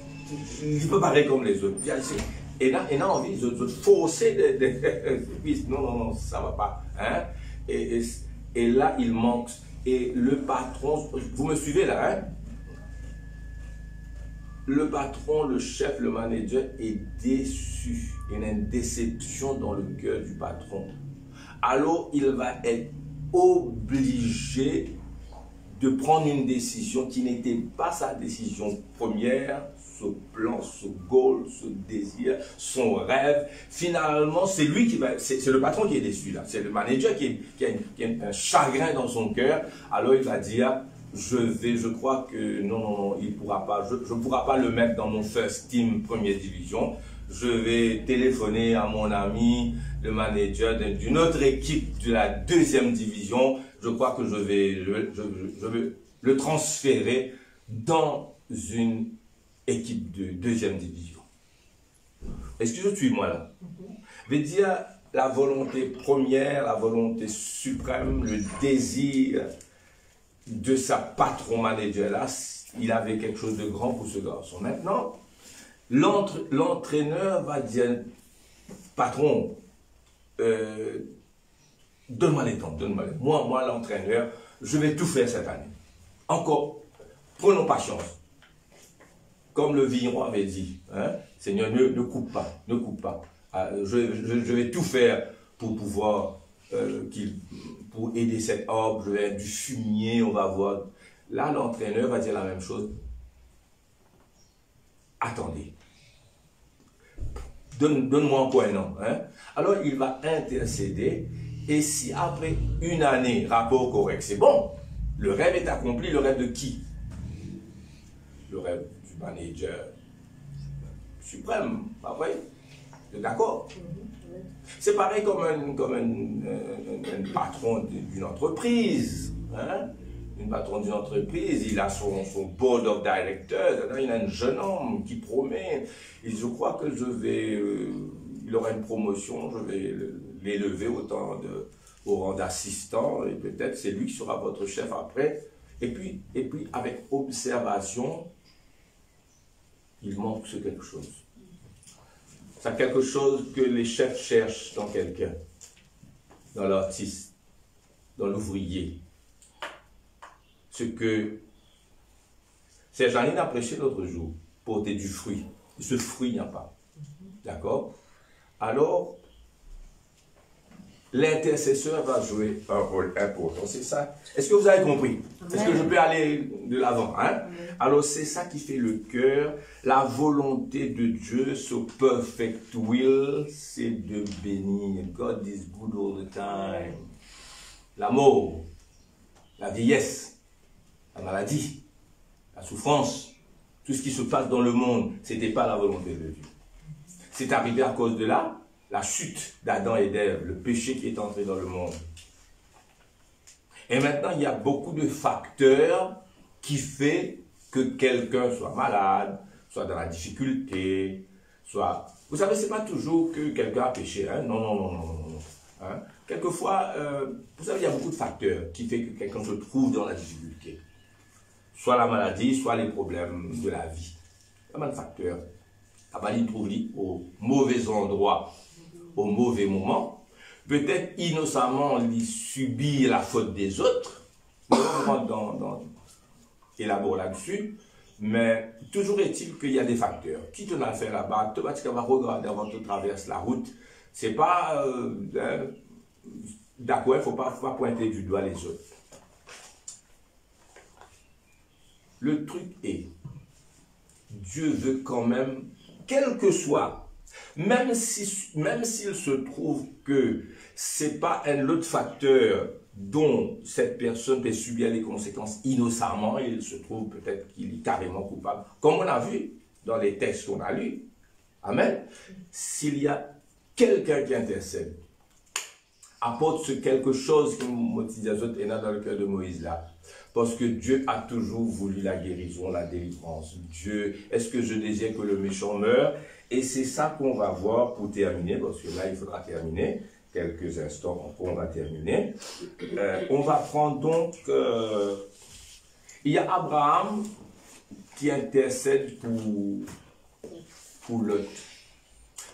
il ne peut pas être comme les autres. Et là, on a envie de forcer non, ça ne va pas. Hein? Et là, il manque. Et le patron, vous me suivez là, hein? Le patron, le chef, le manager est déçu. Il y a une déception dans le cœur du patron. Alors, il va être obligé de prendre une décision qui n'était pas sa décision première, ce plan, ce goal, ce désir, son rêve. Finalement, c'est lui qui va, c'est le patron qui est déçu là. C'est le manager qui a un chagrin dans son cœur. Alors, il va dire, je crois que non, il pourra pas, je ne pourrai pas le mettre dans mon first team première division. Je vais téléphoner à mon ami, le manager d'une autre équipe de la deuxième division. Je crois que je vais le transférer dans une équipe de deuxième division. Est-ce que je suis moi là? Je vais dire la volonté première, la volonté suprême, le désir de sa patron manager là, il avait quelque chose de grand pour ce garçon. Maintenant, l'entraîneur va dire, patron, donne-moi les temps, donne-moi les temps. Moi l'entraîneur, je vais tout faire cette année. Encore, prenons patience. Comme le vigneron avait dit, hein, Seigneur, ne coupe pas, ne coupe pas. Je vais tout faire pour pouvoir, pour aider cet arbre, je vais être du fumier, on va voir. Là, l'entraîneur va dire la même chose. Attendez. donne-moi encore un an. Hein? Alors il va intercéder, et si après une année, rapport correct, c'est bon, le rêve est accompli, le rêve de qui? Le rêve du manager suprême, pas vrai? D'accord? C'est pareil comme un patron d'une entreprise. Hein? Une patron d'une entreprise, il a son board of directors, il a un jeune homme qui promet, et je crois que il aura une promotion, je vais l'élever au rang d'assistant, et peut-être c'est lui qui sera votre chef après. Et puis avec observation, il manque quelque chose. C'est quelque chose que les chefs cherchent dans quelqu'un, dans l'artiste, dans l'ouvrier. Ce que Serge-Janine a prêché l'autre jour, porter du fruit. Et ce fruit, il n'y a pas. D'accord? Alors, l'intercesseur va jouer un rôle important. C'est ça. Est-ce que vous avez compris? Est-ce que je peux aller de l'avant? Hein? Alors, c'est ça qui fait le cœur. La volonté de Dieu, ce perfect will, c'est de bénir. God is good all the time. La mort, la vieillesse, la maladie, la souffrance, tout ce qui se passe dans le monde, ce n'était pas la volonté de Dieu. C'est arrivé à cause de la chute d'Adam et d'Ève, le péché qui est entré dans le monde. Et maintenant, il y a beaucoup de facteurs qui font que quelqu'un soit malade, soit dans la difficulté, soit... Vous savez, ce n'est pas toujours que quelqu'un a péché. Hein? Non. Hein? Quelquefois, vous savez, il y a beaucoup de facteurs qui font que quelqu'un se trouve dans la difficulté. Soit la maladie, soit les problèmes de la vie. Il y a pas de facteurs. Il trouve au mauvais endroit, au mauvais moment. Peut-être innocemment, il subit la faute des autres. On rentre élabore là-dessus. Mais toujours est-il qu'il y a des facteurs. Qui te l'a fait là-bas, tu vas regarder avant que tu traverses la route. C'est pas... d'accord, il ne faut pas pointer du doigt les autres. Le truc est, Dieu veut quand même, quel que soit, même s'il se trouve que ce n'est pas un autre facteur dont cette personne peut subir les conséquences innocemment, il se trouve peut-être qu'il est carrément coupable, comme on a vu dans les textes qu'on a lus. Amen. S'il y a quelqu'un qui intercède, apporte ce quelque chose qui motive les autres et dans le cœur de Moïse là. Parce que Dieu a toujours voulu la guérison, la délivrance. Dieu, est-ce que je désire que le méchant meure? Et c'est ça qu'on va voir pour terminer, parce que là, il faudra terminer. Quelques instants encore, on va terminer. On va prendre donc... il y a Abraham qui intercède pour Lot.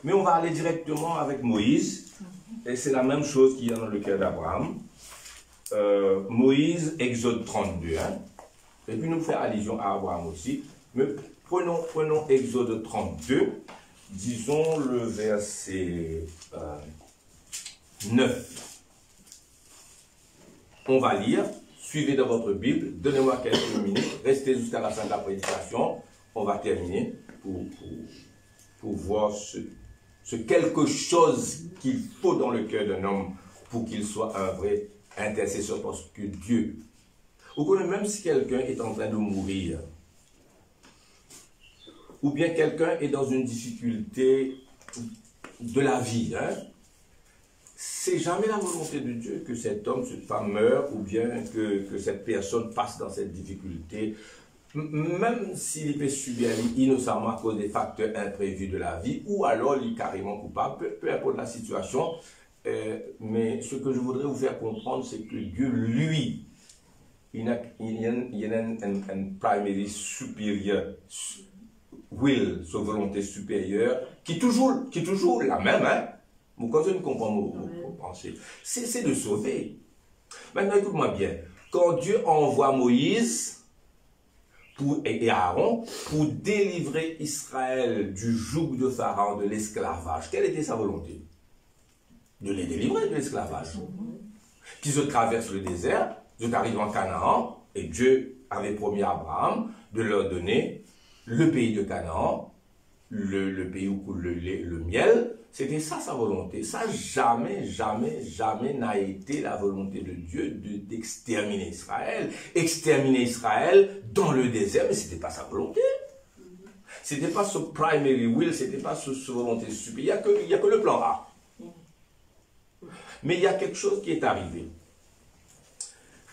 Mais on va aller directement avec Moïse. Et c'est la même chose qu'il y a dans le cœur d'Abraham. Moïse, Exode 32. Hein? Et puis nous faire allusion à Abraham aussi. Mais prenons Exode 32. Disons le verset 9. On va lire. Suivez dans votre Bible. Donnez-moi quelques minutes. Restez jusqu'à la fin de la prédication. On va terminer pour voir ce quelque chose qu'il faut dans le cœur d'un homme pour qu'il soit un vrai intercesseur, parce que Dieu, vous connaissez, même si quelqu'un est en train de mourir, ou bien quelqu'un est dans une difficulté de la vie, hein, c'est jamais la volonté de Dieu que cet homme, cette femme meure, ou bien que cette personne passe dans cette difficulté, même s'il peut subir innocemment à cause des facteurs imprévus de la vie, ou alors il est carrément coupable, peu importe la situation. Mais ce que je voudrais vous faire comprendre, c'est que Dieu, lui, il y a un primary supérieur, will, sa volonté supérieure, qui est toujours la même, hein. Quand je ne comprends vos pensées, c'est de sauver. Maintenant, écoute-moi bien. Quand Dieu envoie Moïse et Aaron pour délivrer Israël du joug de Pharaon, de l'esclavage, quelle était sa volonté? De les délivrer de l'esclavage. Qu'ils se traversent le désert, ils arrivent en Canaan, et Dieu avait promis à Abraham de leur donner le pays de Canaan, le pays où coule le lait, le miel. C'était ça sa volonté. Ça jamais, jamais, jamais n'a été la volonté de Dieu d'exterminer Israël. Exterminer Israël dans le désert, mais c'était pas sa volonté. C'était pas son primary will, c'était pas sa volonté supérieure. Il n'y a que le plan A. Mais il y a quelque chose qui est arrivé.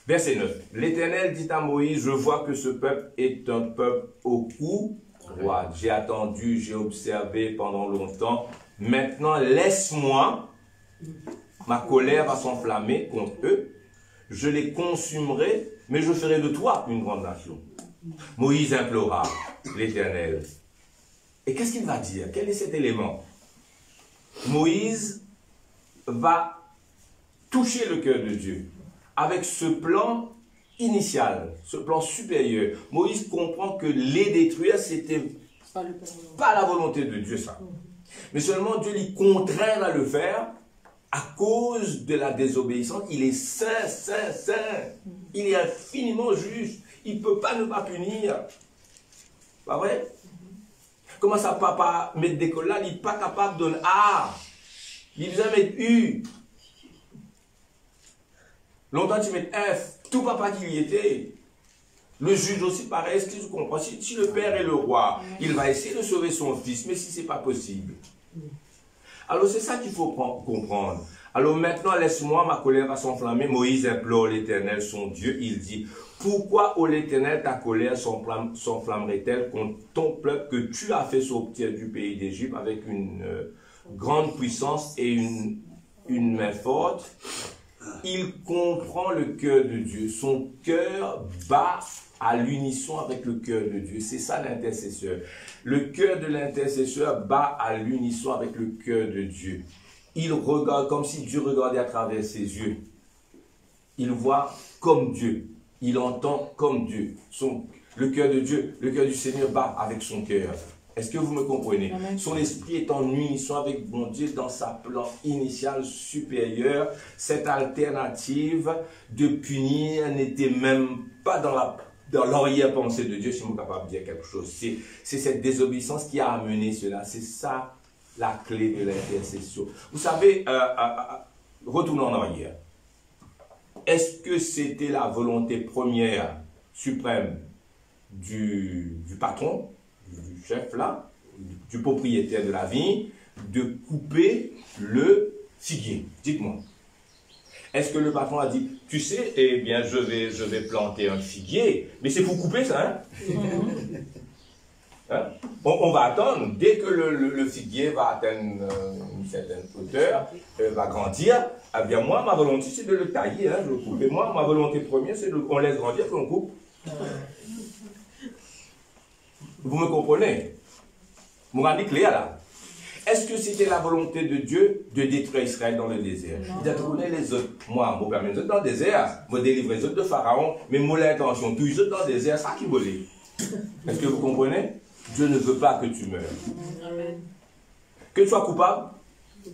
Verset 9. L'Éternel dit à Moïse, je vois que ce peuple est un peuple au cou roide. J'ai attendu, j'ai observé pendant longtemps. Maintenant, laisse-moi, ma colère va s'enflammer contre eux. Je les consumerai, mais je ferai de toi une grande nation. Moïse implora l'Éternel. Et qu'est-ce qu'il va dire? Quel est cet élément? Moïse va toucher le cœur de Dieu avec ce plan initial, ce plan supérieur. Moïse comprend que les détruire, c'était pas la volonté de Dieu, ça. Mais seulement Dieu l'y contraint à le faire à cause de la désobéissance. Il est saint, saint, saint. Il est infiniment juste. Il ne peut pas ne pas punir. Pas vrai? Comment ça, papa, mettre des collades, il n'est pas capable de donner A. Il besoin de mettre U. Longtemps, tu mets F. Tout papa qui y était. Le juge aussi, pareil, est-ce que tu comprends? Si le père est le roi, il va essayer de sauver son fils, mais si ce n'est pas possible. Alors, c'est ça qu'il faut comprendre. Alors maintenant, laisse-moi, ma colère va s'enflammer. Moïse implore l'Éternel, son Dieu. Il dit, pourquoi, ô l'Éternel, ta colère s'enflammerait-elle contre ton peuple que tu as fait sortir du pays d'Égypte avec une grande puissance et une main forte? Il comprend le cœur de Dieu. Son cœur bat à l'unisson avec le cœur de Dieu. C'est ça l'intercesseur. Le cœur de l'intercesseur bat à l'unisson avec le cœur de Dieu. Il regarde comme si Dieu regardait à travers ses yeux. Il voit comme Dieu. Il entend comme Dieu. Le cœur de Dieu, le cœur du Seigneur bat avec son cœur. Est-ce que vous me comprenez? Amen. Son esprit est en unisson avec mon Dieu dans sa plan initial supérieur. Cette alternative de punir n'était même pas dans l'arrière-pensée de Dieu, si je suis capable de dire quelque chose. C'est cette désobéissance qui a amené cela. C'est ça la clé de l'intercession. Vous savez, retournons en arrière. Est-ce que c'était la volonté première, suprême du patron, du chef là, du propriétaire de la vigne, de couper le figuier? Dites-moi. Est-ce que le patron a dit, tu sais, eh bien, je vais planter un figuier, mais c'est pour couper ça, hein? Hein? On va attendre, dès que le figuier va atteindre une certaine hauteur, va grandir, eh bien, moi, ma volonté, c'est de le tailler, hein, je le coupe. Et moi, ma volonté première, c'est qu'on laisse grandir, qu'on coupe. Vous me comprenez? Vous me rendez clair là? Est-ce que c'était la volonté de Dieu de détruire Israël dans le désert? Il a tourné les autres. Moi, je permets les autres dans le désert. Je délivrer les autres de Pharaon. Mais mon intention, tous les autres dans le désert, ça qui volait. Est-ce que vous comprenez? Dieu ne veut pas que tu meurs. Amen. Que tu sois coupable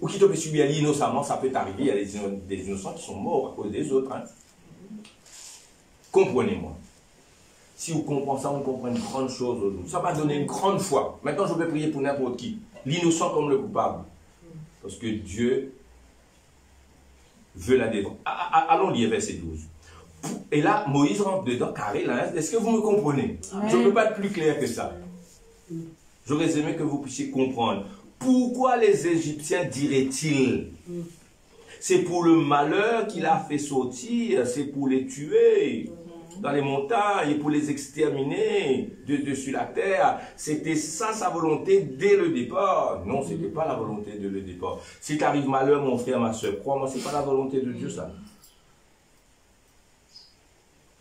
ou qu'il te peut subir innocemment, ça peut t'arriver. Il y a des innocents qui sont morts à cause des autres. Hein. Comprenez-moi. Si vous comprenez ça, on comprend une grande chose aujourd'hui. Ça va donner une grande foi. Maintenant, je vais prier pour n'importe qui. L'innocent comme le coupable. Parce que Dieu veut la défendre. Allons lire verset 12. Et là, Moïse rentre dedans, carré là. Est-ce que vous me comprenez? Amen. Je ne peux pas être plus clair que ça. J'aurais aimé que vous puissiez comprendre. Pourquoi les Égyptiens diraient-ils? C'est pour le malheur qu'il a fait sortir, c'est pour les tuer dans les montagnes et pour les exterminer de dessus la terre. C'était ça sa volonté dès le départ. Non, ce n'était pas la volonté dès le départ. Si t'arrive malheur, mon frère, ma soeur, crois-moi, ce n'est pas la volonté de Dieu, ça.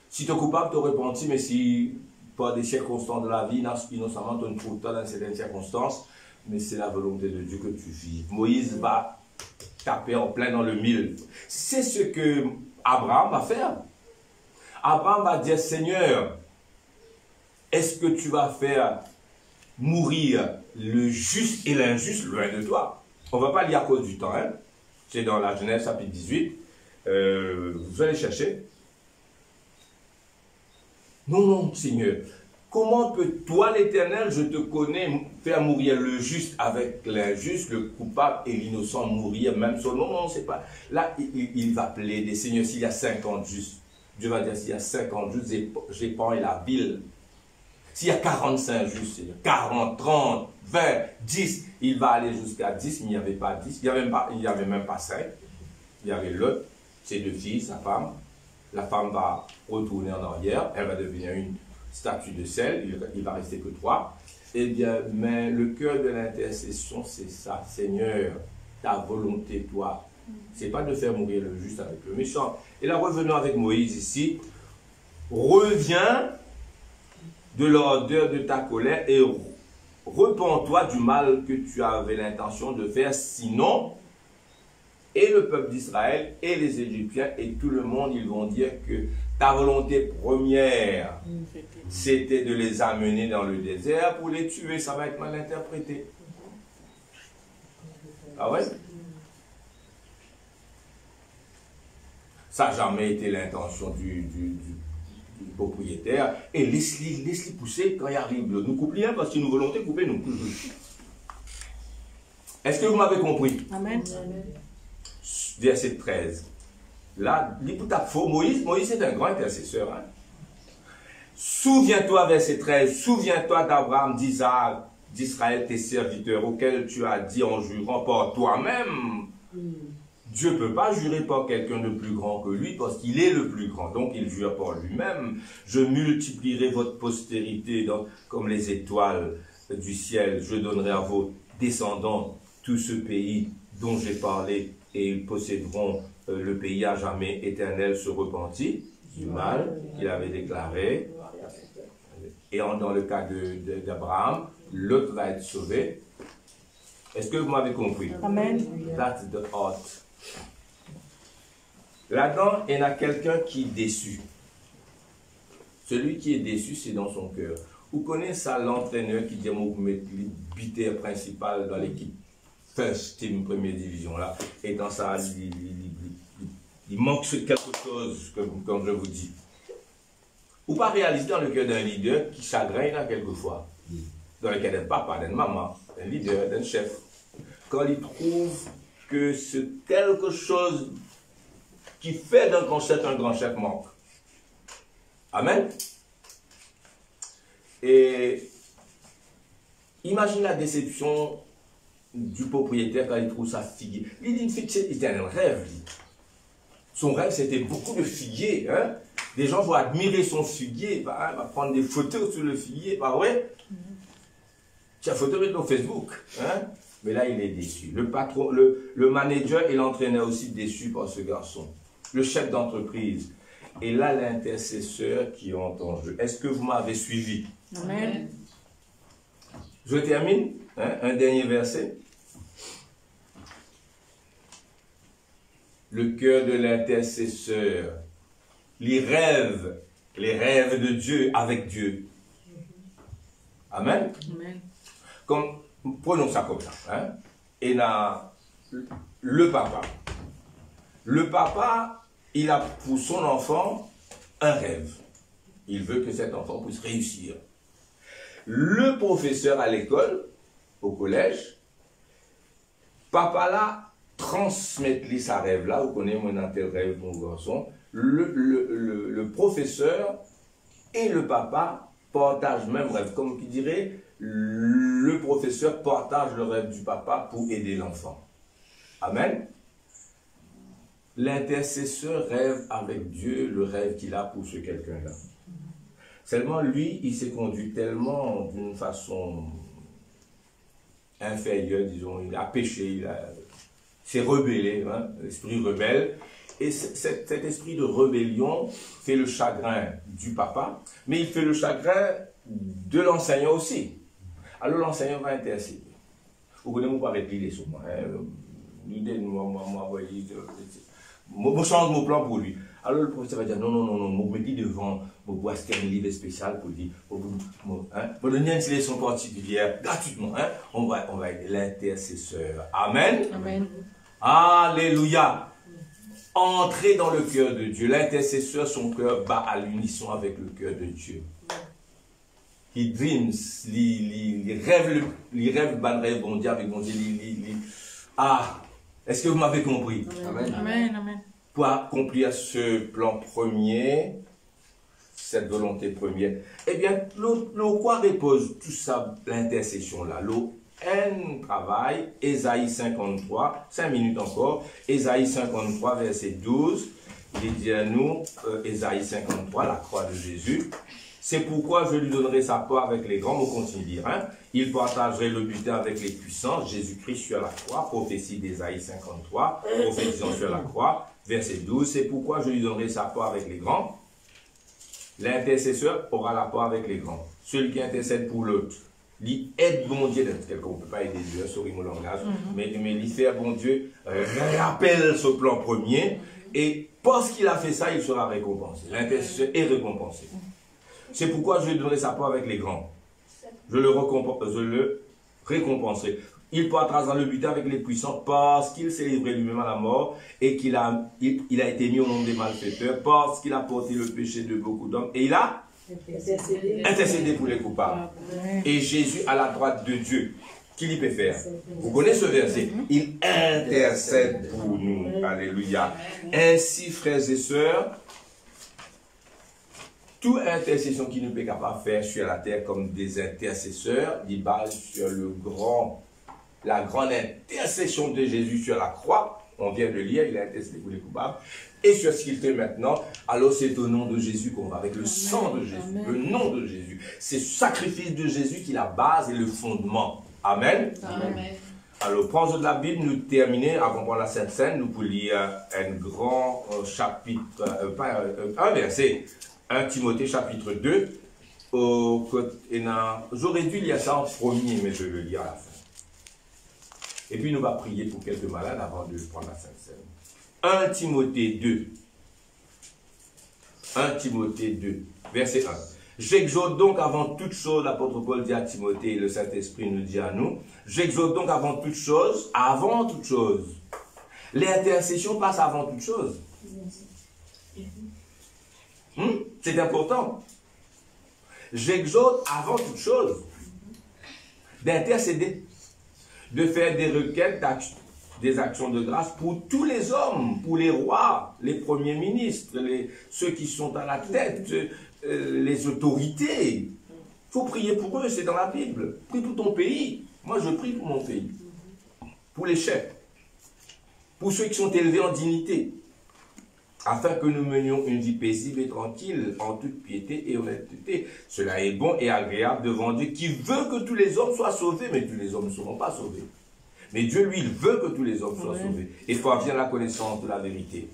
Si tu es coupable, tu es repenti, mais si par des circonstances de la vie, innocemment, tu ne trouves pas dans certaines circonstances, mais c'est la volonté de Dieu que tu vis. Moïse va taper en plein dans le mille. C'est ce que Abraham va faire. Abraham va dire, Seigneur, est-ce que tu vas faire mourir le juste et l'injuste loin de toi? On ne va pas lire à cause du temps. Hein? C'est dans la Genèse chapitre 18. Vous allez chercher. Non, non, Seigneur. comment peux toi, l'Éternel, je te connais, faire mourir le juste avec l'injuste, le coupable et l'innocent mourir même seul? Non, non, c'est pas. Là, il va plaider, Seigneur, s'il y a 50 justes, Dieu va dire, s'il y a 50 justes, j'épargne la ville. S'il y a 45 justes, 40, 30, 20, 10, il va aller jusqu'à 10, mais il n'y avait pas 10, il n'y avait même pas 5. Il y avait l'autre, ses 2 filles, sa femme. La femme va retourner en arrière, elle va devenir une statue de sel, il va rester que 3. Eh bien, mais le cœur de l'intercession, c'est ça, Seigneur, ta volonté, toi. C'est pas de faire mourir le juste avec le méchant. Et là, revenons avec Moïse ici. Reviens de l'ardeur de ta colère et repens-toi du mal que tu avais l'intention de faire, sinon, et le peuple d'Israël, et les Égyptiens, et tout le monde, ils vont dire que ta volonté première, c'était de les amener dans le désert pour les tuer. Ça va être mal interprété. Ah ouais? Ça n'a jamais été l'intention du propriétaire. Et laisse-les pousser quand il arrive. Nous coupons rien parce que nous volonté couper nous. Est-ce que vous m'avez compris? Amen. Verset 13. Là, Moïse est un grand intercesseur. Hein? Souviens-toi, verset 13, souviens-toi d'Abraham, d'Isaac, d'Israël, tes serviteurs, auxquels tu as dit en jurant par toi-même. Dieu ne peut pas jurer par quelqu'un de plus grand que lui, parce qu'il est le plus grand. Donc, il jure par lui-même. Je multiplierai votre postérité comme les étoiles du ciel. Je donnerai à vos descendants tout ce pays dont j'ai parlé, et ils posséderont le pays à jamais. Éternel se repentit du mal qu'il avait déclaré. Et dans le cas d'Abraham, l'autre va être sauvé. Est-ce que vous m'avez compris? Amen. That's the heart. Là-dedans, il y en a quelqu'un qui est déçu. Celui qui est déçu, c'est dans son cœur. Vous connaissez ça, l'entraîneur qui dit vous mettez le buteur principal dans l'équipe First Team Première Division là, et dans ça, il manque quelque chose, comme je vous dis. Ou pas réaliser dans le cœur d'un leader qui chagrine là quelquefois, dans le cœur d'un papa, d'une maman, d'un leader, d'un chef, quand il trouve que c'est quelque chose qui fait d'un grand chef un grand chef manque. Amen. Et imagine la déception du propriétaire quand il trouve sa figuier. Il dit une fille, il a un rêve. Son rêve, c'était beaucoup de figuiers. Hein? Des gens vont admirer son figuier, il va prendre des photos sur le figuier, pas vrai? Tu as photo sur Facebook. Hein? Mais là, il est déçu. Le patron, le manager et l'entraîneur aussi déçus par ce garçon. Le chef d'entreprise. Et là, l'intercesseur qui entre en jeu. Est-ce que vous m'avez suivi? Amen. Je termine. Hein? Un dernier verset. Le cœur de l'intercesseur. Les rêves de Dieu avec Dieu. Amen. Amen. Comme, prenons ça comme ça. Hein? Et là, le papa. Le papa, il a pour son enfant un rêve. Il veut que cet enfant puisse réussir. Le professeur à l'école, au collège, papa là, transmet-lui sa rêve là, vous connaissez mon tel rêve, mon garçon. Le professeur et le papa partagent le même rêve. Comme qui dirait, le professeur partage le rêve du papa pour aider l'enfant. Amen. L'intercesseur rêve avec Dieu le rêve qu'il a pour ce quelqu'un-là. Seulement, lui, il s'est conduit tellement d'une façon inférieure, disons, il a péché, il s'est rebellé, hein, l'esprit rebelle. Et cet esprit de rébellion fait le chagrin du papa, mais il fait le chagrin de l'enseignant aussi. Alors l'enseignant va intercéder. Vous connaissez, moi, avec l'idée sur moi. L'idée, moi, change mon plan pour lui. Alors le professeur va dire non, je me dis devant, je vais acheter un livre spécial pour lui. Pour donner une leçon particulière, gratuitement. Hein? On va aider l'intercesseur. Amen. Amen. Alléluia. Entrez dans le cœur de Dieu. L'intercesseur, son cœur bat à l'unisson avec le cœur de Dieu. qui dreams, les rêves, ban rêve, bon Dieu, avec mon Dieu, ah, est-ce que vous m'avez compris? Amen. Amen. Amen. Pour accomplir ce plan premier, cette volonté première, eh bien, le quoi repose tout ça, l'intercession là, un travail, Ésaïe 53, 5 minutes encore, Ésaïe 53, verset 12, il dit à nous, Ésaïe 53, la croix de Jésus, c'est pourquoi je lui donnerai sa part avec les grands, on continue de dire, hein, il partagerait le butin avec les puissants, Jésus-Christ sur la croix, prophétie d'Ésaïe 53, prophétisant sur la croix, verset 12, c'est pourquoi je lui donnerai sa part avec les grands, l'intercesseur aura la part avec les grands, celui qui intercède pour l'autre. Il aide bon Dieu, quelqu'un on ne peut pas aider Dieu, sorry mon langage, mais il fait bon Dieu, rappelle ce plan premier, et parce qu'il a fait ça, il sera récompensé. L'intercesseur est récompensé. C'est pourquoi je lui donnerai sa part avec les grands. Je le récompenserai. Il partira dans le butin avec les puissants parce qu'il s'est livré lui-même à la mort et qu'il a été mis au nombre des malfaiteurs, parce qu'il a porté le péché de beaucoup d'hommes et il a intercédé pour les coupables. Et Jésus à la droite de Dieu, qu'il y peut faire? Vous connaissez ce verset? Il intercède pour nous. Alléluia. Ainsi, frères et sœurs, toute intercession qui nous peut capable de faire sur la terre comme des intercesseurs, il base sur la grande intercession de Jésus sur la croix. On vient de lire, il a intercédé pour les coupables. Et sur ce qu'il fait maintenant, alors c'est au nom de Jésus qu'on va, avec le sang de Jésus, le nom de Jésus. C'est le sacrifice de Jésus qui est la base et le fondement. Amen. Amen. Alors, prends de la Bible, nous terminer, avant de prendre la Sainte Seine, nous pouvons lire un grand chapitre, un verset, 1 Timothée chapitre 2. J'aurais dû lire ça en premier, mais je vais le lire à la fin. Et puis nous allons prier pour quelques malades avant de prendre la Sainte Seine. 1 Timothée 2. 1 Timothée 2, verset 1. J'exhorte donc avant toute chose, l'apôtre Paul dit à Timothée et le Saint-Esprit nous dit à nous, j'exhorte donc avant toute chose, l'intercession passe avant toute chose. C'est important. J'exhorte avant toute chose d'intercéder, de faire des requêtes, des actions de grâce pour tous les hommes, pour les rois, les premiers ministres, ceux qui sont à la tête, les autorités. Il faut prier pour eux, c'est dans la Bible. Prie pour ton pays. Moi, je prie pour mon pays. Pour les chefs. Pour ceux qui sont élevés en dignité. Afin que nous menions une vie paisible et tranquille, en toute piété et honnêteté. Cela est bon et agréable devant Dieu, qui veut que tous les hommes soient sauvés, mais tous les hommes ne seront pas sauvés. Mais Dieu, lui, il veut que tous les hommes soient sauvés. Et parviennent à la connaissance de la vérité.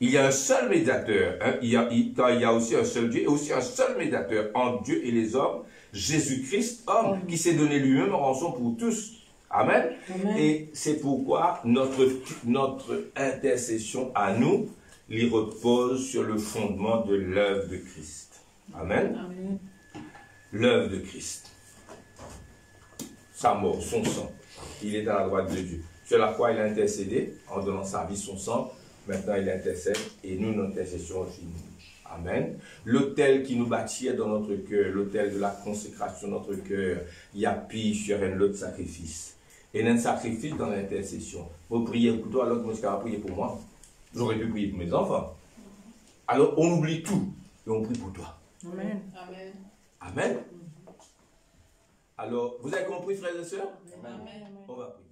Il y a un seul médiateur, hein, il y a aussi un seul Dieu, et aussi un seul médiateur entre Dieu et les hommes, Jésus-Christ, homme, qui s'est donné lui-même en rançon pour tous. Amen. Amen. Et c'est pourquoi notre intercession à nous, il repose sur le fondement de l'œuvre de Christ. Amen. Amen. L'œuvre de Christ. Sa mort, son sang. Il est à la droite de Dieu. Sur la croix, il a intercédé en donnant sa vie, son sang. Maintenant, il intercède et nous, notre intercession est finie. Amen. L'autel qui nous bâtit dans notre cœur, l'autel de la consécration de notre cœur, il y a pire sur un autre sacrifice. Et un sacrifice dans l'intercession. Vous priez pour toi, alors que moi, je vais prier pour moi. J'aurais pu prier pour mes enfants. Alors, on oublie tout et on prie pour toi. Amen. Amen. Amen. Alors, vous avez compris, frères et sœurs? Amen. On va prier.